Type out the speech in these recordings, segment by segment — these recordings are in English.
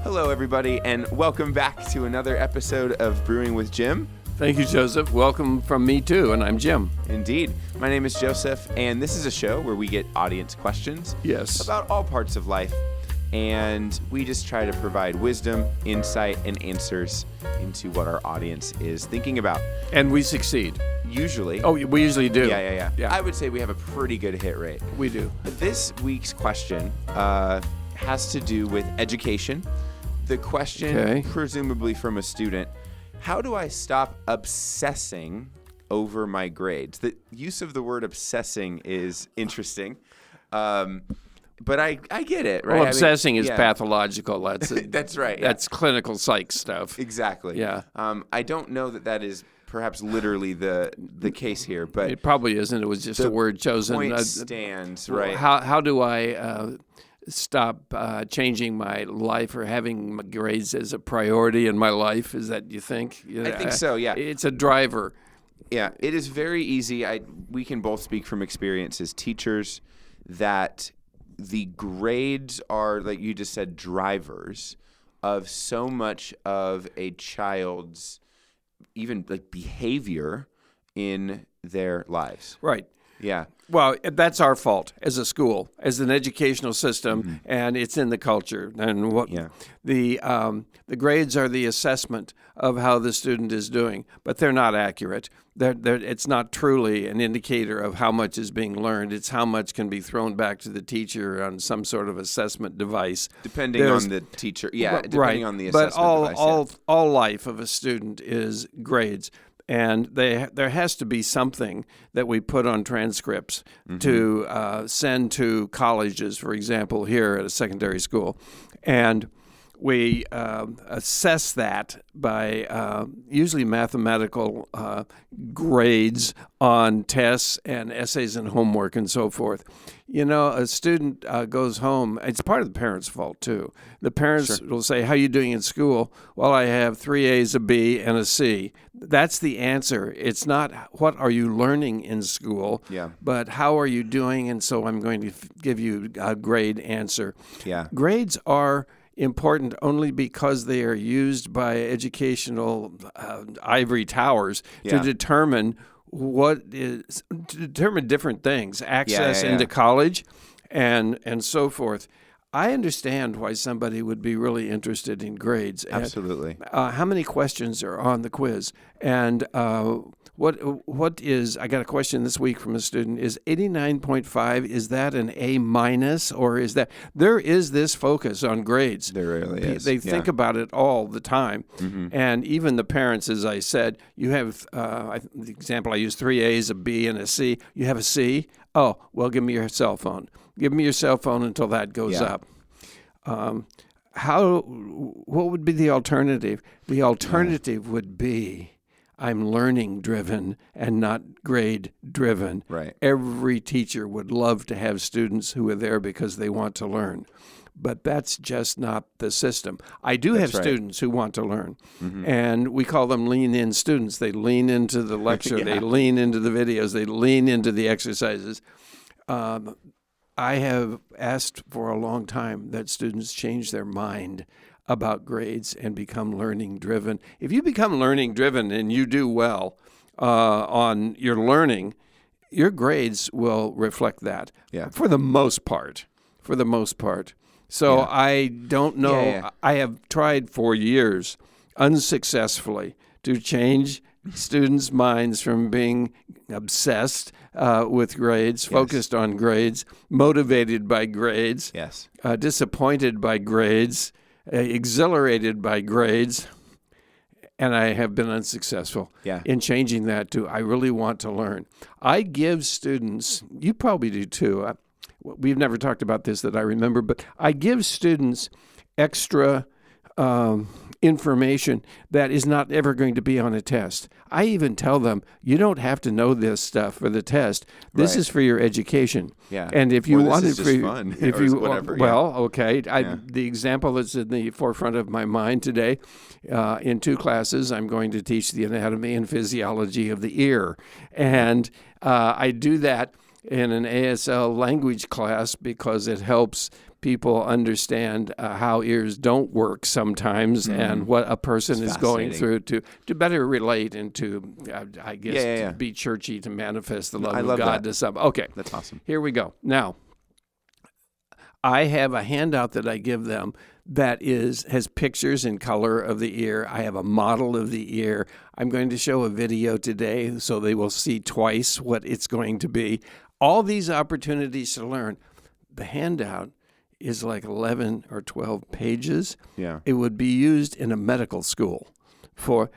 Hello, everybody, and welcome back to another episode of Brewing with Jim. Thank you, Joseph. Welcome from me, too, and I'm Jim. Indeed. My name is Joseph, and this is a show where we get audience questions about all parts of life, and we just try to provide wisdom, insight, and answers into what our audience is thinking about. And we succeed. Usually. Oh, we usually do. Yeah. I would say we have a pretty good hit rate. We do. This week's question has to do with education. The question, presumably from a student, how do I stop obsessing over my grades? The use of the word obsessing is interesting, but I get it, right? Well, obsessing is pathological. That's That's right. That's clinical psych stuff. Exactly. Yeah. I don't know that is perhaps literally the case here, but it probably isn't. It was just a word chosen. Point stands, right? How do I stop changing my life or having my grades as a priority in my life? Is that, you think? I think so, yeah. It's a driver. Yeah, it is very easy. We can both speak from experience as teachers that the grades are, like you just said, drivers of so much of a child's even like behavior in their lives. Right. Yeah. Well, that's our fault as a school, as an educational system, and it's in the culture. And the grades are the assessment of how the student is doing, but they're not accurate. It's not truly an indicator of how much is being learned. It's how much can be thrown back to the teacher on some sort of assessment device. Depending on the teacher. Yeah, depending on the assessment device. But all life of a student is grades. And there has to be something that we put on transcripts to send to colleges, for example, here at a secondary school. And we assess that by usually mathematical grades on tests and essays and homework and so forth. You know, a student goes home. It's part of the parents' fault, too. The parents will say, how are you doing in school? Well, I have 3 A's, a B, and a C. That's the answer. It's not what are you learning in school, but how are you doing, and so I'm going to give you a grade answer. Yeah. Grades are important only because they are used by educational ivory towers to determine different things, access into college and so forth. I understand why somebody would be really interested in grades. Absolutely. How many questions are on the quiz? And what is, I got a question this week from a student, is 89.5, is that an A minus, or is that, there is this focus on grades. There really is. They think about it all the time. And even the parents, as I said, you have, the example I used, 3 A's, a B, and a C. You have a C? Oh, well, give me your cell phone. Give me your cell phone until that goes up. What would be the alternative? The alternative would be, I'm learning driven and not grade driven. Right. Every teacher would love to have students who are there because they want to learn. But that's just not the system. I do have students who want to learn, and we call them lean-in students. They lean into the lecture. They lean into the videos. They lean into the exercises. I have asked for a long time that students change their mind about grades and become learning-driven. If you become learning-driven and you do well on your learning, your grades will reflect that for the most part. So I don't know. I have tried for years unsuccessfully to change students' minds from being obsessed with grades, focused on grades, motivated by grades, disappointed by grades, exhilarated by grades, and I have been unsuccessful in changing that to I really want to learn. I give students, you probably do too, we've never talked about this that I remember, but I give students extra information that is not ever going to be on a test. I even tell them, you don't have to know this stuff for the test. This is for your education. Yeah. And if you want it for fun, if you whatever. The example that's in the forefront of my mind today, in 2 classes, I'm going to teach the anatomy and physiology of the ear. And I do that in an ASL language class because it helps people understand how ears don't work sometimes and what a person is going through to better relate and to, I guess, to be churchy, to manifest the love of God to some. Okay. That's awesome. Here we go. Now, I have a handout that I give them that has pictures in color of the ear. I have a model of the ear. I'm going to show a video today so they will see twice what it's going to be. All these opportunities to learn. The handout is like 11 or 12 pages. Yeah. It would be used in a medical school for,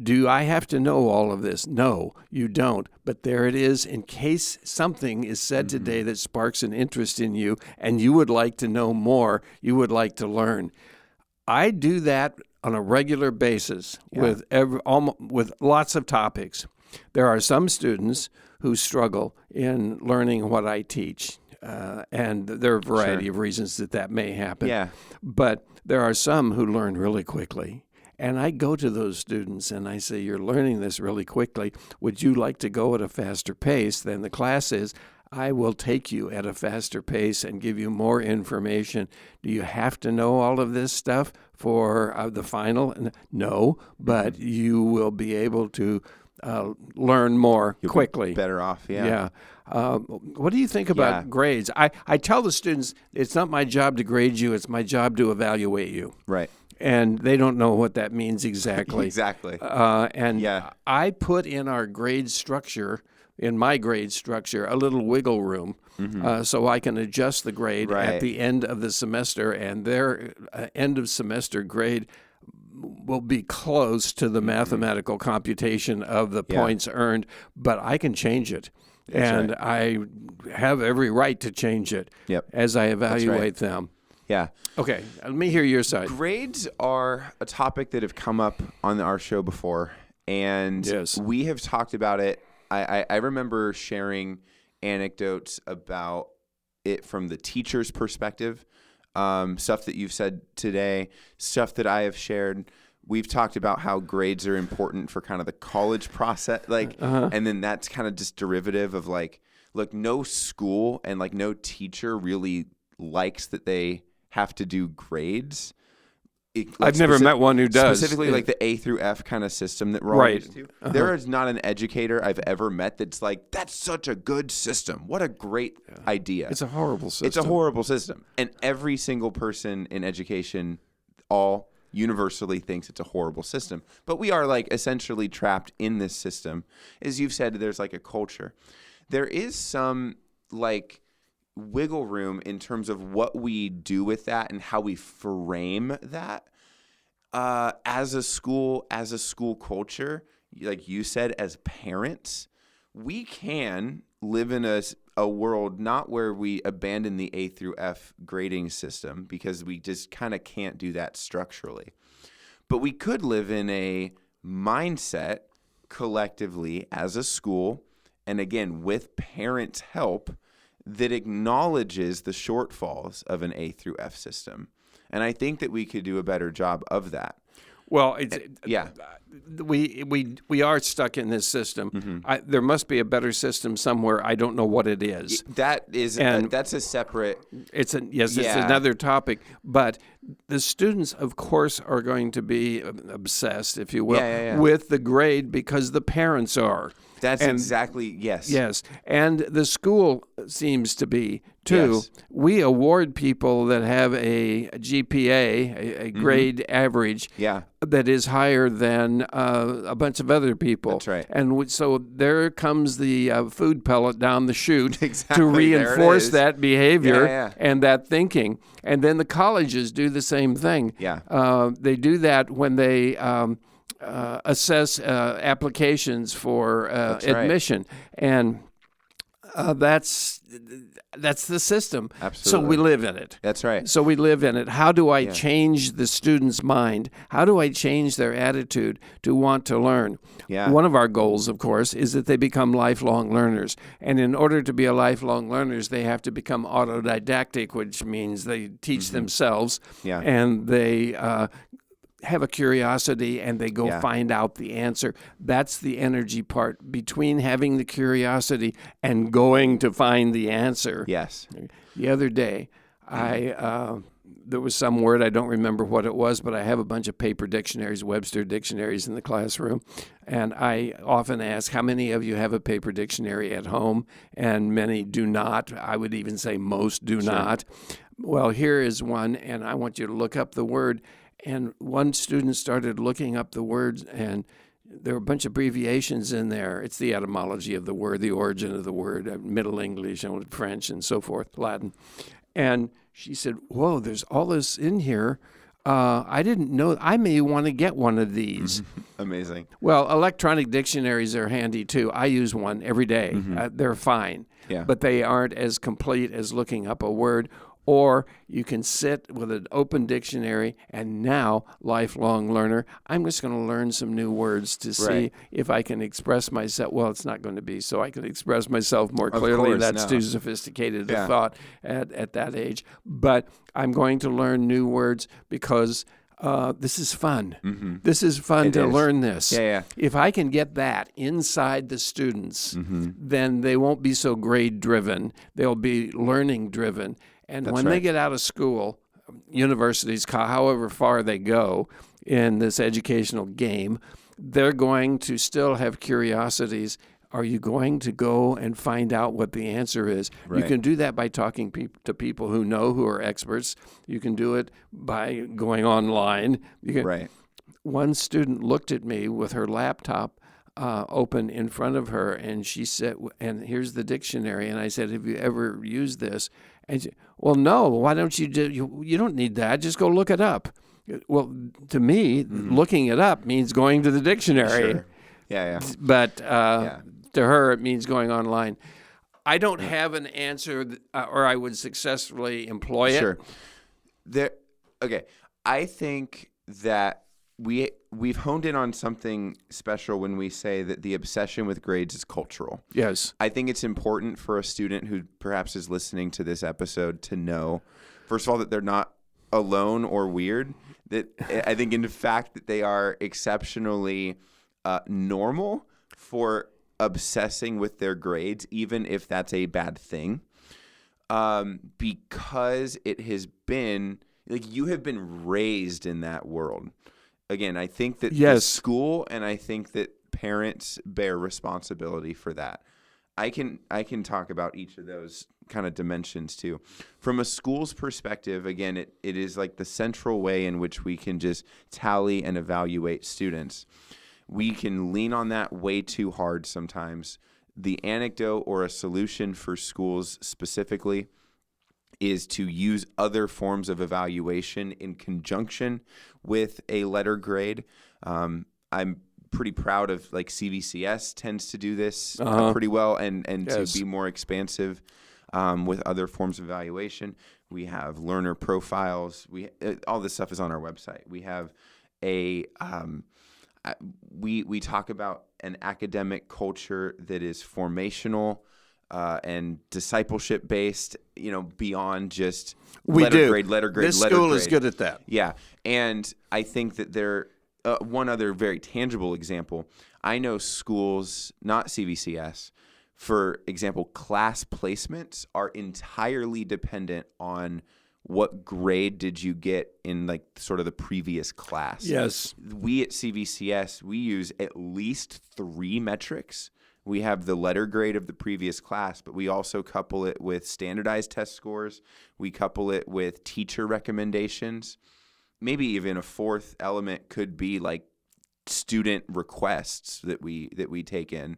do I have to know all of this? No, you don't. But there it is in case something is said today that sparks an interest in you and you would like to know more, you would like to learn. I do that on a regular basis with lots of topics. There are some students who struggle in learning what I teach. And there are a variety of reasons that may happen. Yeah. But there are some who learn really quickly. And I go to those students and I say, you're learning this really quickly. Would you like to go at a faster pace than the class is? I will take you at a faster pace and give you more information. Do you have to know all of this stuff for the final? No, but you will be able to learn more quickly. Better off, yeah. What do you think about grades? I tell the students, it's not my job to grade you, it's my job to evaluate you. Right. And they don't know what that means exactly. Exactly. I put in our grade structure, in my grade structure, a little wiggle room so I can adjust the grade at the end of the semester, and their end of semester grade will be close to the mathematical computation of the points earned, but I can change it. I have every right to change it as I evaluate them. Yeah. Okay, let me hear your side. Grades are a topic that have come up on our show before, and we have talked about it. I remember sharing anecdotes about it from the teacher's perspective, stuff that you've said today, stuff that I have shared. We've talked about how grades are important for kind of the college process, and then that's kind of just derivative of look, no school and no teacher really likes that they have to do grades. I've never met one who does. Specifically the A through F kind of system that we're all used to. There is not an educator I've ever met that's like, that's such a good system. What a great idea. It's a horrible system. It's a horrible system. And every single person in education all universally thinks it's a horrible system. But we are essentially trapped in this system. As you've said, there's a culture. There is some wiggle room in terms of what we do with that and how we frame that as a school culture. Like you said, as parents, we can live in a world not where we abandon the A through F grading system, because we just kind of can't do that structurally. But we could live in a mindset collectively as a school, and again with parents' help, that acknowledges the shortfalls of an A through F system. And I think that we could do a better job of that. Well, we are stuck in this system. There must be a better system somewhere. I don't know what it is. That's a separate. It's another topic. But the students, of course, are going to be obsessed, if you will, with the grade because the parents are. Yes. And the school seems to be, too. Yes. We award people that have a GPA, a grade average, that is higher than a bunch of other people. That's right. And so there comes the food pellet down the chute to reinforce that behavior and that thinking. And then the colleges do the same thing. They do that when they assess applications for admission, and that's the system. Absolutely. So we live in it. That's right. So we live in it. How do I change the student's mind? How do I change their attitude to want to learn? One of our goals, of course, is that they become lifelong learners. And in order to be a lifelong learners, they have to become autodidactic, which means they teach themselves, and they have a curiosity and they go find out the answer. That's the energy part between having the curiosity and going to find the answer. Yes. The other day, There was some word, I don't remember what it was, but I have a bunch of paper dictionaries, Webster dictionaries in the classroom. And I often ask, how many of you have a paper dictionary at home? And many do not. I would even say most do not. Well, here is one, and I want you to look up the word. And one student started looking up the words, and there were a bunch of abbreviations in there. It's the etymology of the word, the origin of the word, Middle English, French, and so forth, Latin. And she said, whoa, there's all this in here. I didn't know. I may want to get one of these. Amazing. Well, electronic dictionaries are handy, too. I use one every day. They're fine. Yeah. But they aren't as complete as looking up a word. Or you can sit with an open dictionary, and now, lifelong learner, I'm just going to learn some new words to see if I can express myself. Well, it's not going to be so I can express myself more clearly. That's too sophisticated a thought at that age. But I'm going to learn new words because this is fun. This is fun to learn this. If I can get that inside the students, then they won't be so grade-driven. They'll be learning-driven. And when they get out of school, universities, however far they go in this educational game, they're going to still have curiosities. Are you going to go and find out what the answer is? You can do that by talking to people who know, who are experts. You can do it by going online. One student looked at me with her laptop open in front of her, and she said, and here's the dictionary. And I said, have you ever used this? And she, well, no, why don't you do, you don't need that. Just go look it up. Well, to me, looking it up means going to the dictionary. But to her, it means going online. I don't have an answer, or I would successfully employ it. Okay. I think that we've honed in on something special when we say that the obsession with grades is cultural. Yes. I think it's important for a student who perhaps is listening to this episode to know, first of all, that they're not alone or weird. That I think, in fact, that they are exceptionally normal for obsessing with their grades, even if that's a bad thing, because it has been, like, you have been raised in that world. Again, I think that the school and I think that parents bear responsibility for that. I can talk about each of those kind of dimensions too. From a school's perspective, again, it is like the central way in which we can just tally and evaluate students. We can lean on that way too hard sometimes. The anecdote or a solution for schools specifically is to use other forms of evaluation in conjunction with a letter grade. I'm pretty proud of, like, CVCS tends to do this pretty well and to be more expansive with other forms of evaluation. We have learner profiles. All this stuff is on our website. We have we talk about an academic culture that is formational and discipleship based, beyond just letter grade. This school is good at that. Yeah. And I think that there, one other very tangible example, I know schools, not CVCS, for example, class placements are entirely dependent on what grade did you get in, like, sort of the previous class. Yes. We at CVCS, we use at least 3 metrics. We have the letter grade of the previous class, but we also couple it with standardized test scores. We couple it with teacher recommendations. Maybe even a 4th element could be, like, student requests that we take in.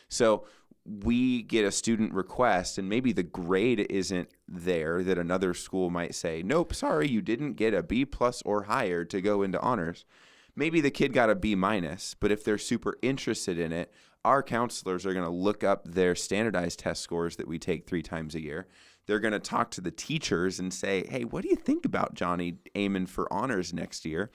So we get a student request, and maybe the grade isn't there that another school might say, nope, sorry, you didn't get a B+ or higher to go into honors. Maybe the kid got a B-, but if they're super interested in it, our counselors are going to look up their standardized test scores that we take 3 times a year. They're going to talk to the teachers and say, hey, what do you think about Johnny aiming for honors next year?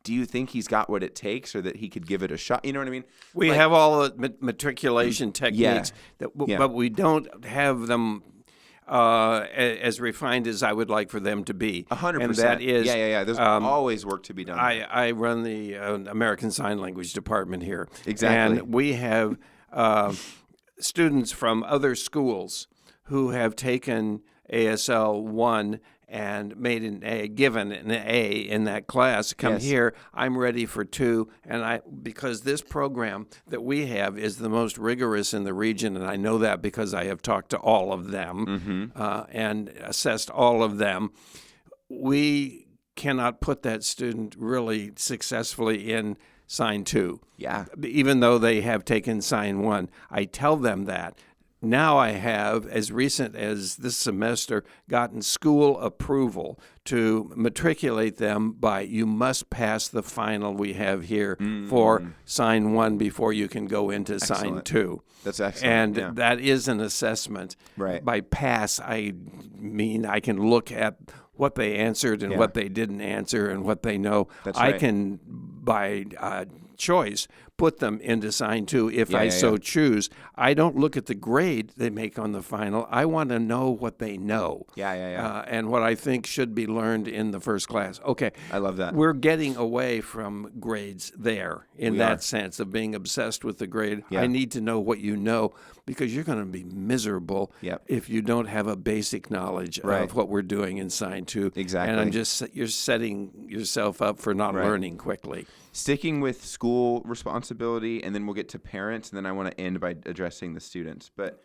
Do you think he's got what it takes, or that he could give it a shot? You know what I mean? We have all the matriculation techniques, but we don't have them as refined as I would like for them to be. 100%. And that is, There's always work to be done. I run the American Sign Language department here. Exactly. And we have students from other schools who have taken ASL 1 and given an A in that class, come here, I'm ready for 2. And because this program that we have is the most rigorous in the region, and I know that because I have talked to all of them and assessed all of them, we cannot put that student really successfully in Sign 2. Yeah. Even though they have taken Sign 1. I tell them that. Now I have, as recent as this semester, gotten school approval to matriculate them by you must pass the final we have here for Sign 1 before you can go into Sign 2. That's excellent. And that is an assessment. Right. By pass, I mean I can look at what they answered and what they didn't answer and what they know. That's right. I can, by choice, put them into Sign 2 if I so choose. I don't look at the grade they make on the final. I want to know what they know. And what I think should be learned in the first class. Okay. I love that. We're getting away from grades there in that sense of being obsessed with the grade. Yeah. I need to know what you know because you're going to be miserable if you don't have a basic knowledge of what we're doing in Sign 2. Exactly. And you're setting yourself up for not learning quickly. Sticking with school responsibility, and then we'll get to parents, and then I want to end by addressing the students. But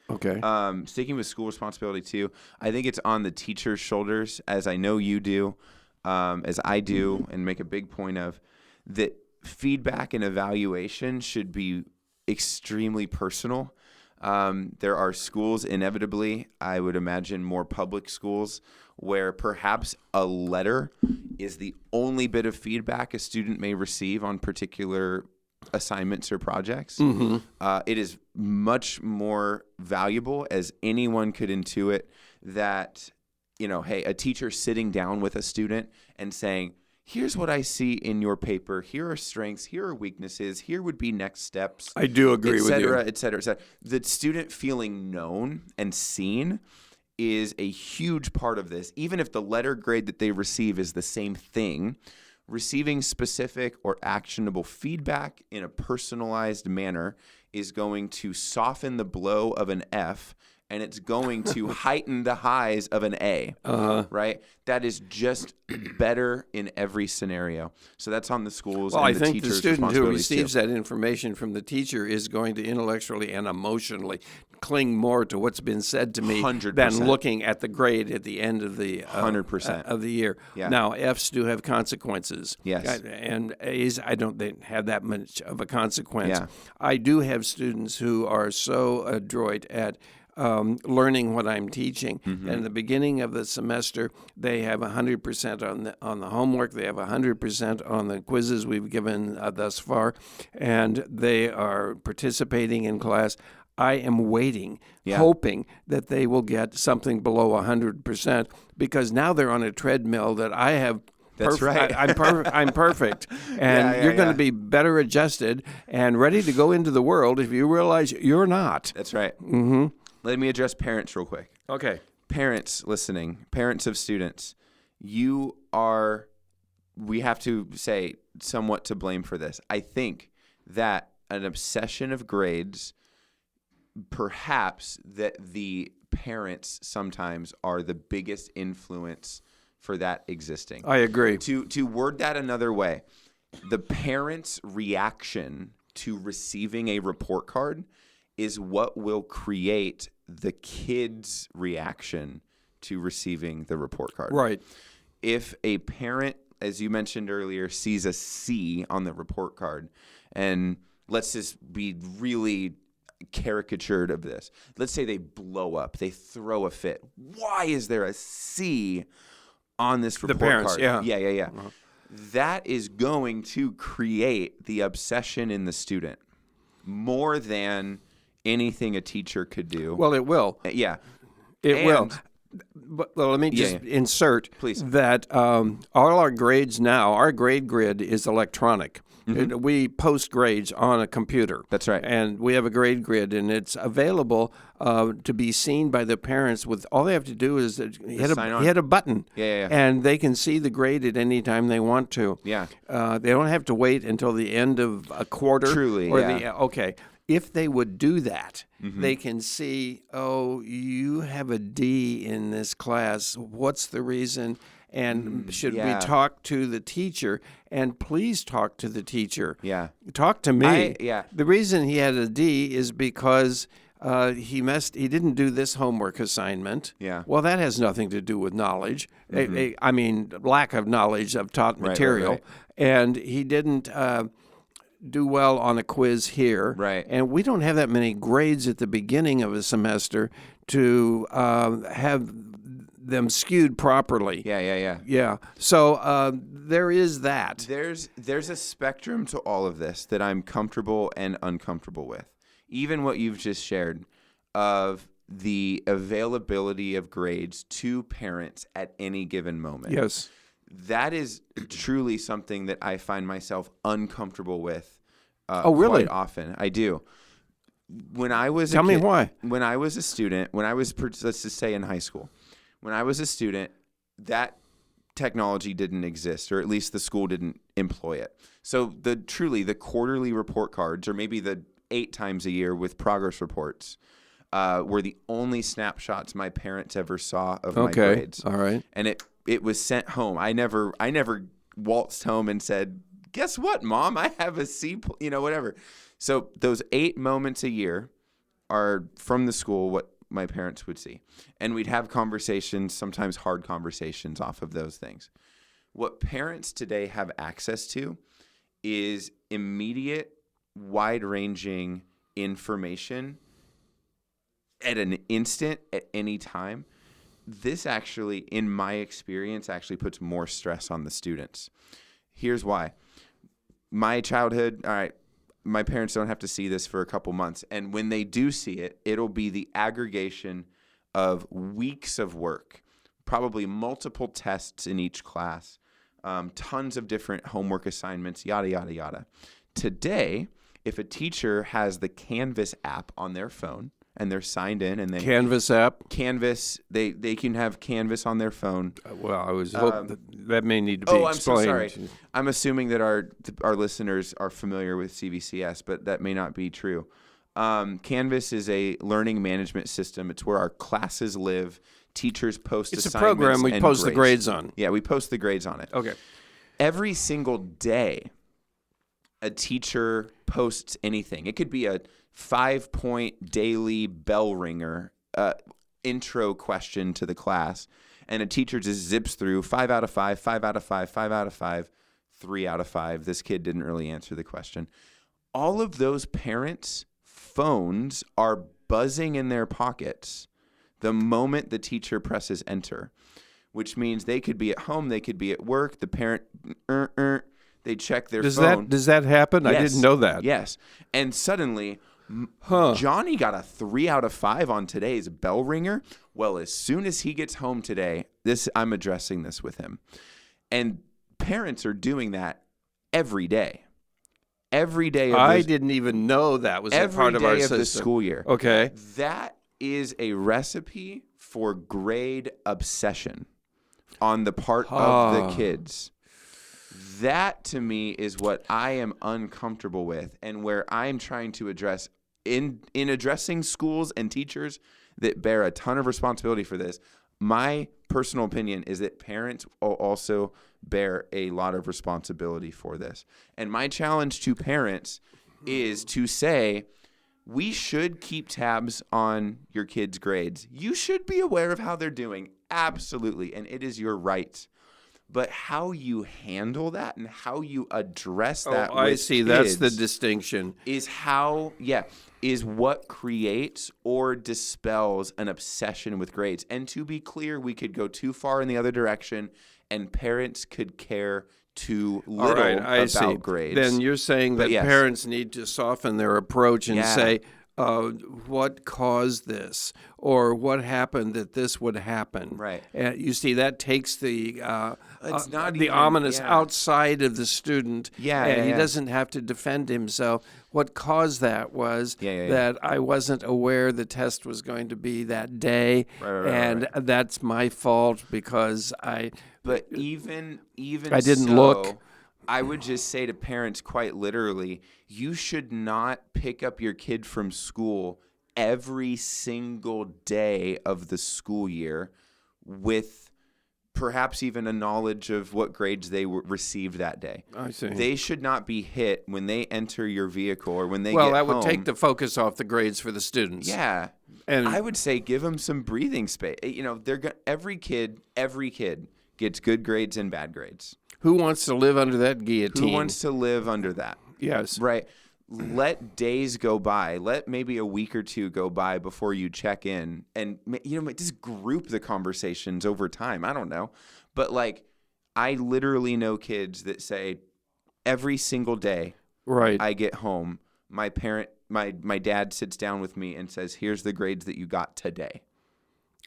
sticking with school responsibility too, I think it's on the teacher's shoulders, as I know you do, as I do, and make a big point of, that feedback and evaluation should be extremely personal. There are schools, inevitably, I would imagine more public schools, where perhaps a letter is the only bit of feedback a student may receive on particular assignments or projects. It is much more valuable, as anyone could intuit, that, hey, a teacher sitting down with a student and saying, here's what I see in your paper. Here are strengths. Here are weaknesses. Here would be next steps. I do agree with you. Et cetera, et cetera. The student feeling known and seen is a huge part of this. Even if the letter grade that they receive is the same thing, receiving specific or actionable feedback in a personalized manner is going to soften the blow of an F, and it's going to heighten the highs of an A, right? That is just better in every scenario. So that's on the schools and the teachers' responsibilities. Well, I think the student who receives that information from the teacher is going to intellectually and emotionally cling more to what's been said to me 100%. than looking at the grade at the end of the 100% of the year. Yeah. Now, Fs do have consequences. Yes. And As, they have that much of a consequence. Yeah. I do have students who are so adroit at learning what I'm teaching. And at the beginning of the semester, they have 100% on the homework. They have 100% on the quizzes we've given thus far, and they are participating in class. I am waiting, hoping that they will get something below 100%, because now they're on a treadmill that I have. That's right. I'm perfect, and you're going to be better adjusted and ready to go into the world if you realize you're not. That's right. Let me address parents real quick. Okay. Parents listening, parents of students, we have to say, somewhat to blame for this. I think that an obsession of grades, perhaps that the parents sometimes are the biggest influence for that existing. I agree. To word that another way, the parents' reaction to receiving a report card is what will create the kid's reaction to receiving the report card. Right. If a parent, as you mentioned earlier, sees a C on the report card, and let's just be really caricatured of this. Let's say they blow up. They throw a fit. Why is there a C on this report parents, card? Yeah. Uh-huh. That is going to create the obsession in the student more than anything a teacher could do. Well, it will. Yeah. It will. But let me just insert Please. that all our grades now, our grade grid is electronic. We post grades on a computer. That's right. And we have a grade grid, and it's available to be seen by the parents. With all they have to do is hit a button, and they can see the grade at any time they want to. Yeah. They don't have to wait until the end of a quarter. Truly, Okay. if they would do that, they can see, oh, you have a D in this class. What's the reason? And should we talk to the teacher? And please talk to the teacher. Yeah. Talk to me. Yeah. The reason he had a D is because he didn't do this homework assignment. Yeah. Well, that has nothing to do with knowledge. I mean, lack of knowledge of taught material. Right. And he didn't do well on a quiz here. Right. And we don't have that many grades at the beginning of a semester to have them skewed properly. Yeah. So there is that. There's a spectrum to all of this that I'm comfortable and uncomfortable with. Even what you've just shared of the availability of grades to parents at any given moment. Yes. That is truly something that I find myself uncomfortable with really? quite often. I do. When I was Tell me why. When I was a student, let's just say in high school, when I was a student, that technology didn't exist, or at least the school didn't employ it. So the quarterly report cards, or maybe the 8 times a year with progress reports, were the only snapshots my parents ever saw of my grades. All right. And it was sent home. I never waltzed home and said, "Guess what, Mom? I have a C, whatever." So those 8 moments a year are from the school, what my parents would see. And we'd have conversations, sometimes hard conversations off of those things. What parents today have access to is immediate, wide-ranging information at an instant, at any time. This actually, in my experience, actually puts more stress on the students. Here's why. My childhood, all right, my parents don't have to see this for a couple months. And when they do see it, it'll be the aggregation of weeks of work, probably multiple tests in each class, tons of different homework assignments, yada, yada, yada. Today, if a teacher has the Canvas app on their phone and they're signed in, and Canvas app, they can have Canvas on their phone. Well, I was hoping that may need to be explained. I'm so sorry. I'm assuming that our listeners are familiar with CVCS, but that may not be true. Canvas is a learning management system. It's where our classes live. Teachers post assignments. It's a program we post the grades on. Yeah, we post the grades on it. Okay. Every single day, a teacher posts anything. It could be a 5-point daily bell ringer intro question to the class, and a teacher just zips through 5 out of 5, 5 out of 5, 5 out of 5, 3 out of 5. This kid didn't really answer the question. All of those parents' phones are buzzing in their pockets the moment the teacher presses enter, which means they could be at home, they could be at work. The parent, they check their phone. Does that happen? Yes. I didn't know that. Yes. And suddenly, Johnny got a 3 out of 5 on today's bell ringer. Well, as soon as he gets home today, I'm addressing this with him. And parents are doing that every day. Every day. I didn't even know that was a part of our system. Every day of the school year. Okay. That is a recipe for grade obsession on the part of the kids. That, to me, is what I am uncomfortable with, and where I'm trying to address in addressing schools and teachers that bear a ton of responsibility for this. My personal opinion is that parents also bear a lot of responsibility for this. And my challenge to parents is to say, we should keep tabs on your kids' grades. You should be aware of how they're doing. Absolutely. And it is your right. But how you handle that and how you address that with I see. kids That's the distinction. Is what creates or dispels an obsession with grades. And to be clear, we could go too far in the other direction, and parents could care too little about grades. Then you're saying that parents need to soften their approach and say, what caused this, or what happened that this would happen. Right. You see, that takes the it's not the even, ominous outside of the student. He doesn't have to defend himself. What caused that was that I wasn't aware the test was going to be that day, and that's my fault because I. But even I didn't look. I would just say to parents quite literally, you should not pick up your kid from school every single day of the school year with perhaps even a knowledge of what grades they received that day. I see. They should not be hit when they enter your vehicle or when they get home. Well, that would take the focus off the grades for the students. Yeah. And I would say give them some breathing space. You know, every kid gets good grades and bad grades. Who wants to live under that guillotine? Who wants to live under that? Yes. Right. Let days go by. Let maybe a week or two go by before you check in. And, just group the conversations over time. I don't know. But, I literally know kids that say every single day I get home, my dad sits down with me and says, here's the grades that you got today.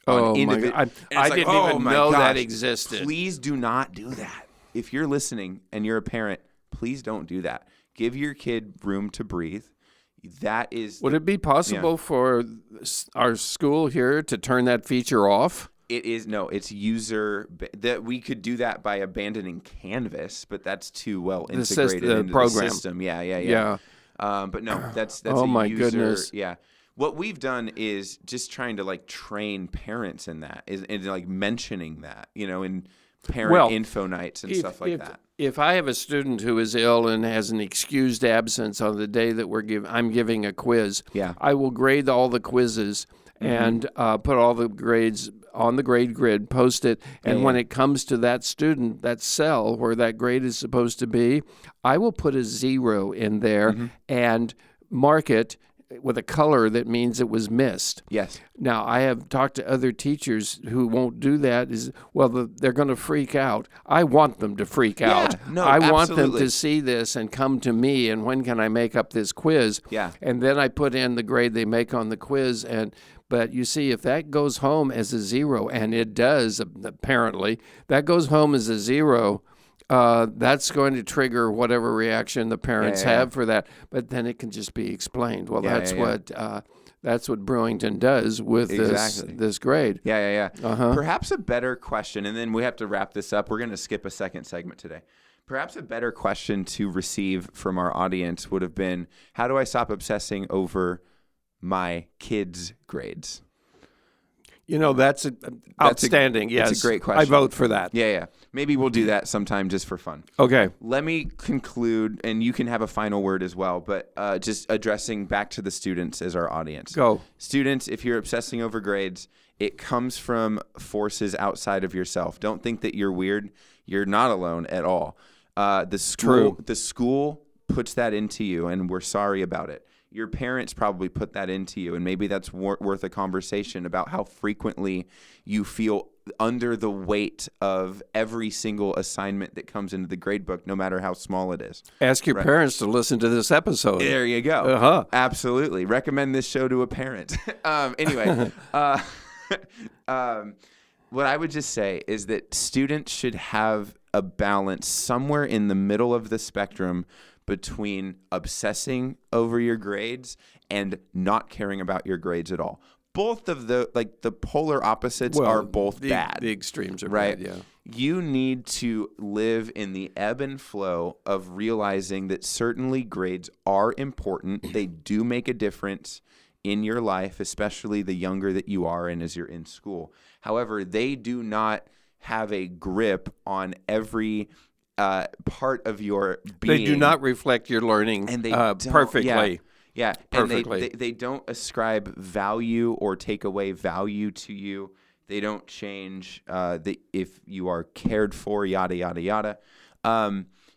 Oh, my God. I didn't even know that existed. Please do not do that. If you're listening and you're a parent, please don't do that. Give your kid room to breathe. Would it be possible for our school here to turn that feature off? It is. No, it's that we could do that by abandoning Canvas, but that's too well integrated into program. The system. Yeah. But no, that's oh a my user. Goodness. Yeah. What we've done is just trying to train parents in that, and mentioning that, in parent info nights and stuff like that. If I have a student who is ill and has an excused absence on the day that I'm giving a quiz, I will grade all the quizzes and put all the grades on the grade grid, post it, and when it comes to that student, that cell where that grade is supposed to be, I will put a 0 in there and mark it with a color that means it was missed. Yes. Now, I have talked to other teachers who won't do that. They're going to freak out. I want them to freak out. No, I absolutely. want them to see this and come to me, and when can I make up this quiz? Yeah. And then I put in the grade they make on the quiz. But you see, if that goes home as a 0, and it does, apparently, that goes home as a 0, that's going to trigger whatever reaction the parents have for that. But then it can just be explained. Well, that's what Brewington does with this grade. Yeah. Perhaps a better question, and then we have to wrap this up. We're going to skip a second segment today. Perhaps a better question to receive from our audience would have been, how do I stop obsessing over my kids' grades? That's outstanding. Yes, it's a great question. I vote for that. Yeah. Maybe we'll do that sometime just for fun. Okay. Let me conclude, and you can have a final word as well, but just addressing back to the students as our audience. Go. Students, if you're obsessing over grades, it comes from forces outside of yourself. Don't think that you're weird. You're not alone at all. The school puts that into you, and we're sorry about it. Your parents probably put that into you, and maybe that's worth a conversation about how frequently you feel under the weight of every single assignment that comes into the grade book, no matter how small it is. Ask your parents to listen to this episode. There you go. Absolutely. Recommend this show to a parent. Anyway, what I would just say is that students should have a balance somewhere in the middle of the spectrum between obsessing over your grades and not caring about your grades at all. Both of the polar opposites are both bad. The extremes are right? bad, yeah. You need to live in the ebb and flow of realizing that certainly grades are important. They do make a difference in your life, especially the younger that you are and as you're in school. However, they do not have a grip on every part of your being. They do not reflect your learning and they perfectly. Yeah, perfectly. And they don't ascribe value or take away value to you. They don't change if you are cared for, yada, yada, yada.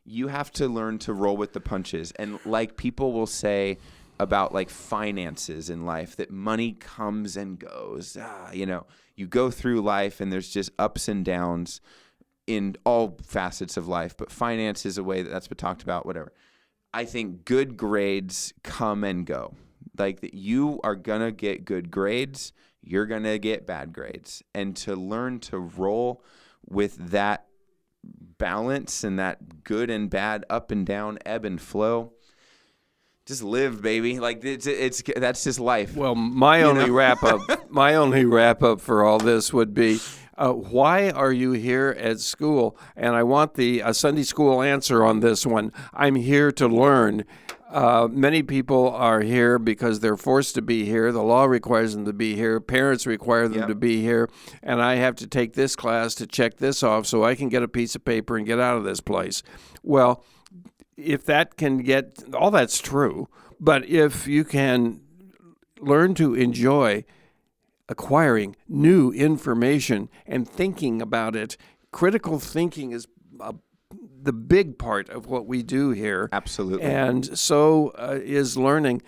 You have to learn to roll with the punches. And like people will say about finances in life, that money comes and goes. You go through life and there's just ups and downs in all facets of life, but finance is a way that's been talked about, whatever. I think good grades come and go. That you are going to get good grades, you're going to get bad grades. And to learn to roll with that balance and that good and bad, up and down, ebb and flow, just live, baby. That's just life. Well, my only wrap up for all this would be, Why are you here at school? And I want the Sunday school answer on this one. I'm here to learn. Many people are here because they're forced to be here. The law requires them to be here. Parents require them to be here. And I have to take this class to check this off so I can get a piece of paper and get out of this place. Well, if that can get, all that's true. But if you can learn to enjoy acquiring new information and thinking about it, critical thinking is the big part of what we do here. Absolutely. And so is learning.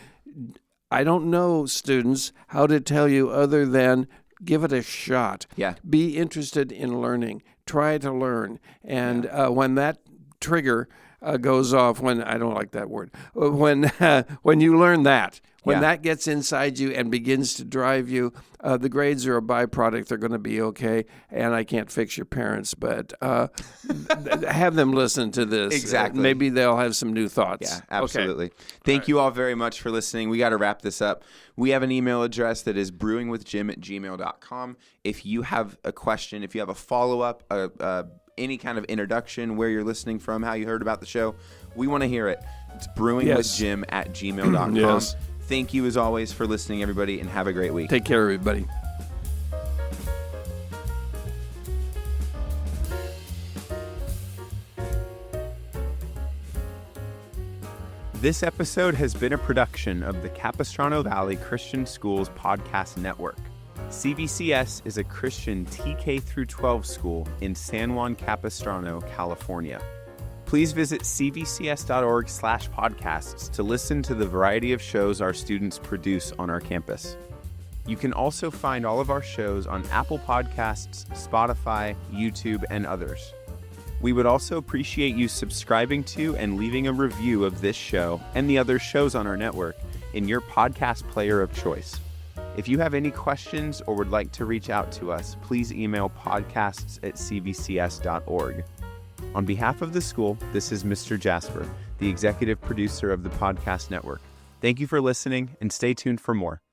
I don't know, students, how to tell you other than give it a shot. Yeah. Be interested in learning. Try to learn. And when that trigger goes off, when I don't like that word, when you learn that, when that gets inside you and begins to drive you, the grades are a byproduct. They're going to be okay. And I can't fix your parents, but have them listen to this. Exactly. Maybe they'll have some new thoughts. Yeah, absolutely. Okay. Thank you all very much for listening. We got to wrap this up. We have an email address that is brewingwithjim@gmail.com. If you have a question, if you have a follow-up, any kind of introduction, where you're listening from, how you heard about the show, we want to hear it. It's brewingwithjim@gmail.com. Yes. Thank you, as always, for listening, everybody, and have a great week. Take care, everybody. This episode has been a production of the Capistrano Valley Christian Schools Podcast Network. CVCS is a Christian TK through 12 school in San Juan Capistrano, California. Please visit cvcs.org/podcasts to listen to the variety of shows our students produce on our campus. You can also find all of our shows on Apple Podcasts, Spotify, YouTube, and others. We would also appreciate you subscribing to and leaving a review of this show and the other shows on our network in your podcast player of choice. If you have any questions or would like to reach out to us, please email podcasts@cvcs.org. On behalf of the school, this is Mr. Jasper, the executive producer of the podcast network. Thank you for listening, and stay tuned for more.